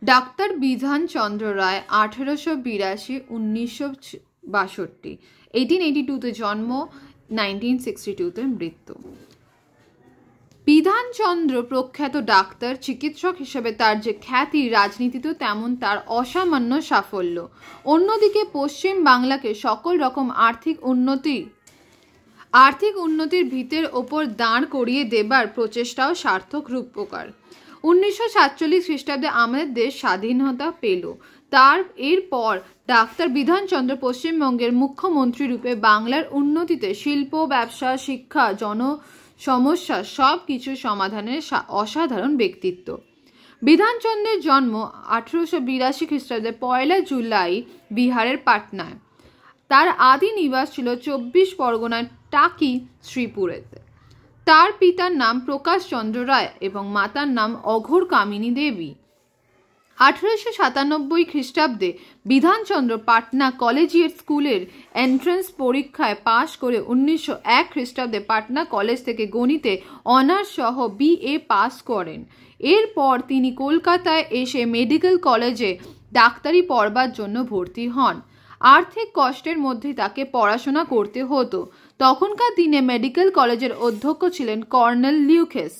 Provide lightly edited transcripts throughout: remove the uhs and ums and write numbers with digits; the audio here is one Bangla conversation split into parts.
ডাক্তার বিধানচন্দ্র রায় 1882-1962 1882-তে জন্ম, 1962-তে মৃত্যু। বিধানচন্দ্র প্রখ্যাত ডাক্তার চিকিৎসক হিসেবে তার যে খ্যাতি, রাজনীতিতেও তেমন তার অসামান্য সাফল্য। অন্যদিকে পশ্চিম বাংলাকে সকল রকম আর্থিক উন্নতির ভিতের ওপর দাঁড় করিয়ে দেবার প্রচেষ্টাও সার্থক রূপকার। 1947 খ্রিস্টাব্দে আমাদের দেশ স্বাধীনতা পেল। এরপর ডাক্তার বিধানচন্দ্র পশ্চিমবঙ্গের মুখ্যমন্ত্রী রূপে বাংলার উন্নতিতে শিল্প, ব্যবসা, শিক্ষা, সমস্যা সব কিছু সমাধানের অসাধারণ ব্যক্তিত্ব। বিধানচন্দ্রের জন্ম 1882 খ্রিস্টাব্দে 1 জুলাই বিহারের পাটনায়। তার আদি নিবাস ছিল 24 পরগনার টাকি শ্রীপুরেতে। তার পিতার নাম প্রকাশ চন্দ্র রায় এবং মাতার নাম অঘোর কামিনী দেবী। 1897 খ্রিস্টাব্দে বিধানচন্দ্র পাটনা কলেজিয়েট স্কুলের এন্ট্রান্স পরীক্ষায় পাশ করে 1901 খ্রিস্টাব্দে পাটনা কলেজ থেকে গণিতে অনার্স সহ BA পাস করেন। এরপর তিনি কলকাতায় এসে মেডিকেল কলেজে ডাক্তারি পড়বার জন্য ভর্তি হন। আর্থিক কষ্টের মধ্যে তাকে পড়াশোনা করতে হতো। তখনকার দিনে মেডিকেল কলেজের অধ্যক্ষ ছিলেন কর্নেল লিউকেস,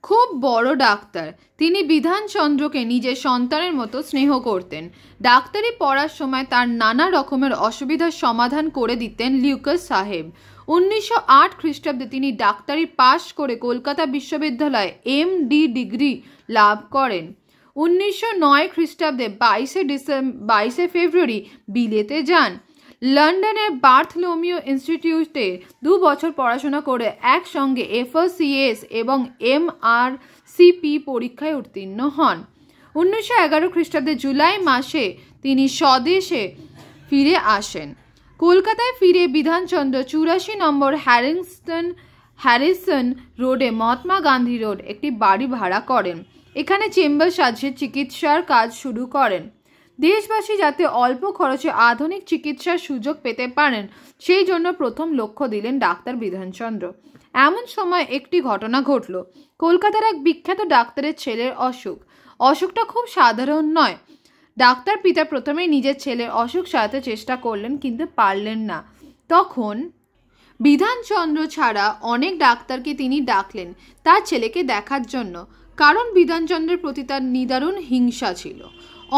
খুব বড় ডাক্তার। তিনি বিধানচন্দ্রকে নিজের সন্তানের মতো স্নেহ করতেন। ডাক্তারি পড়ার সময় তার নানা রকমের অসুবিধার সমাধান করে দিতেন লিউকেস সাহেব। 1908 খ্রিস্টাব্দে তিনি ডাক্তারি পাশ করে কলকাতা বিশ্ববিদ্যালয়ে MD ডিগ্রি লাভ করেন। 1909 খ্রিস্টাব্দে 22 ফেব্রুয়ারি বিলেতে যান। লন্ডনের বার্থলোমিও ইনস্টিটিউটে 2 বছর পড়াশোনা করে একসঙ্গে FRCS এবং MRCP পরীক্ষায় উত্তীর্ণ হন। 1911 খ্রিস্টাব্দে জুলাই মাসে তিনি স্বদেশে ফিরে আসেন। কলকাতায় ফিরে বিধানচন্দ্র 84 নম্বর হ্যারিসন রোডে মহাত্মা গান্ধী রোড একটি বাড়ি ভাড়া করেন। এখানে চেম্বার সাজিয়ে চিকিৎসার কাজ শুরু করেন। দেশবাসী যাতে অল্প খরচে আধুনিক চিকিৎসার সুযোগ পেতে পারেন সেই জন্য প্রথম লক্ষ্য দিলেন ডাক্তার বিধানচন্দ্র। এমন সময় একটি ঘটনা ঘটল। কলকাতার এক বিখ্যাত ডাক্তারের ছেলের অসুখটা খুব সাধারণ নয়। ডাক্তার পিতা প্রথমেই নিজের ছেলের অসুখ সারাতে চেষ্টা করলেন, কিন্তু পারলেন না। তখন বিধানচন্দ্র ছাড়া অনেক ডাক্তারকে তিনি ডাকলেন তার ছেলেকে দেখার জন্য, কারণ বিধানচন্দ্রের প্রতি তার নিদারুণ হিংসা ছিল।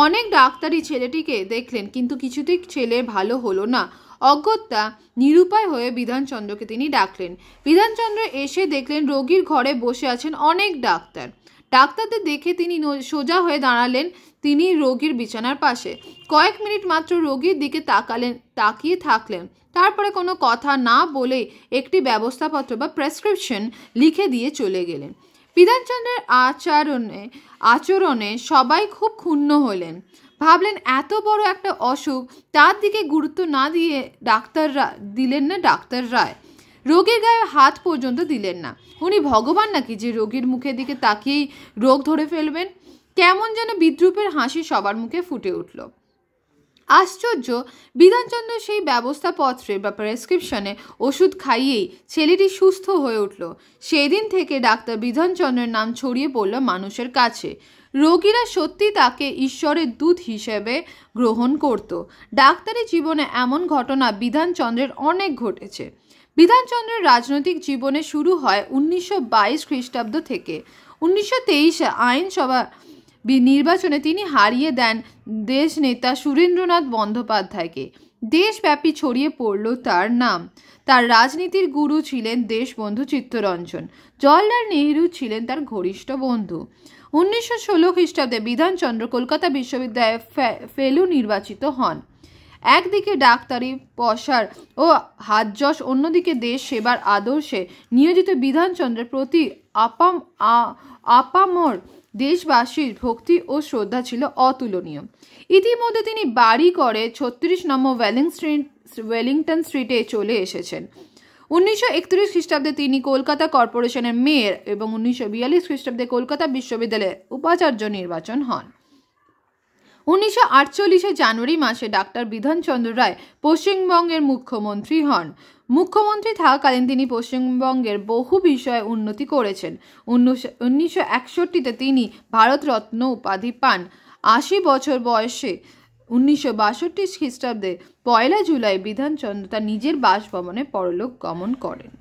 অনেক ডাক্তারই ছেলেটিকে দেখলেন, কিন্তু কিছুতেই ছেলে ভালো হলো না। অগত্যা নিরুপায় হয়ে বিধানচন্দ্রকে তিনি ডাকলেন। বিধানচন্দ্র এসে দেখলেন রোগীর ঘরে বসে আছেন অনেক ডাক্তার। ডাক্তারদের দেখে তিনি সোজা হয়ে দাঁড়ালেন তিনি রোগীর বিছানার পাশে। কয়েক মিনিট মাত্র রোগীর দিকে তাকিয়ে থাকলেন। তারপরে কোনো কথা না বলে একটি ব্যবস্থাপত্র বা প্রেসক্রিপশন লিখে দিয়ে চলে গেলেন। বিধানচন্দ্রের আচরণে সবাই খুব ক্ষুণ্ণ হলেন। ভাবলেন এত বড় একটা অসুখ, তার দিকে গুরুত্ব না দিয়ে দিলেন না ডাক্তার রায়। রোগীর গায়ে হাত পর্যন্ত দিলেন না। উনি ভগবান নাকি যে রোগীর মুখের দিকে তাকিয়েই রোগ ধরে ফেলবেন? কেমন যেন বিদ্রূপের হাসি সবার মুখে ফুটে উঠল। আশ্চর্য, বিধানচন্দ্র সেই ব্যবস্থাপত্রে বা প্রেসক্রিপশনে ওষুধ খাইয়েই ছেলেটি সুস্থ হয়ে উঠল। সেই দিন থেকে ডাক্তার বিধানচন্দ্রের নাম ছড়িয়ে পড়ল মানুষের কাছে। রোগীরা সত্যি তাকে ঈশ্বরের দূত হিসেবে গ্রহণ করত। ডাক্তারি জীবনে এমন ঘটনা বিধানচন্দ্রের অনেক ঘটেছে। বিধানচন্দ্রের রাজনৈতিক জীবনে শুরু হয় 1922 খ্রিস্টাব্দ থেকে। 1923 আইনসভা নির্বাচনে তিনি হারিয়ে দেন দেশ নেতা সুরেন্দ্রনাথ বন্দ্যোপাধ্যায়কে। দেশব্যাপী ছড়িয়ে পড়ল তার নাম। তার রাজনীতির গুরু ছিলেন দেশবন্ধু চিত্তরঞ্জন। জওহরলাল নেহেরু ছিলেন তার ঘনিষ্ঠ বন্ধু। 1916 খ্রিস্টাব্দে বিধানচন্দ্র কলকাতা বিশ্ববিদ্যালয়ে ফেলো নির্বাচিত হন। একদিকে ডাক্তারি পসার ও হাতযশ, অন্যদিকে দেশ সেবার আদর্শে নিয়োজিত বিধানচন্দ্রের প্রতি আপামর দেশবাসীর ভক্তি ও শ্রদ্ধা ছিল অতুলনীয়। ইতিমধ্যে তিনি বাড়ি করে 36 নম্বর ওয়েলিংটন স্ট্রিটে চলে এসেছেন। 1931 খ্রিস্টাব্দে তিনি কলকাতা কর্পোরেশনের মেয়র এবং 1942 খ্রিস্টাব্দে কলকাতা বিশ্ববিদ্যালয়ের উপাচার্য নির্বাচন হন। 1948 জানুয়ারি মাসে ডাক্তার বিধানচন্দ্র রায় পশ্চিমবঙ্গের মুখ্যমন্ত্রী হন। মুখ্যমন্ত্রী থাকাকালীন তিনি পশ্চিমবঙ্গের বহু বিষয়ে উন্নতি করেছেন। 1961-তে তিনি ভারতরত্ন উপাধি পান। 80 বছর বয়সে 1962 খ্রিস্টাব্দে 1 জুলাই বিধানচন্দ্র তার নিজের বাসভবনে পরলোক গমন করেন।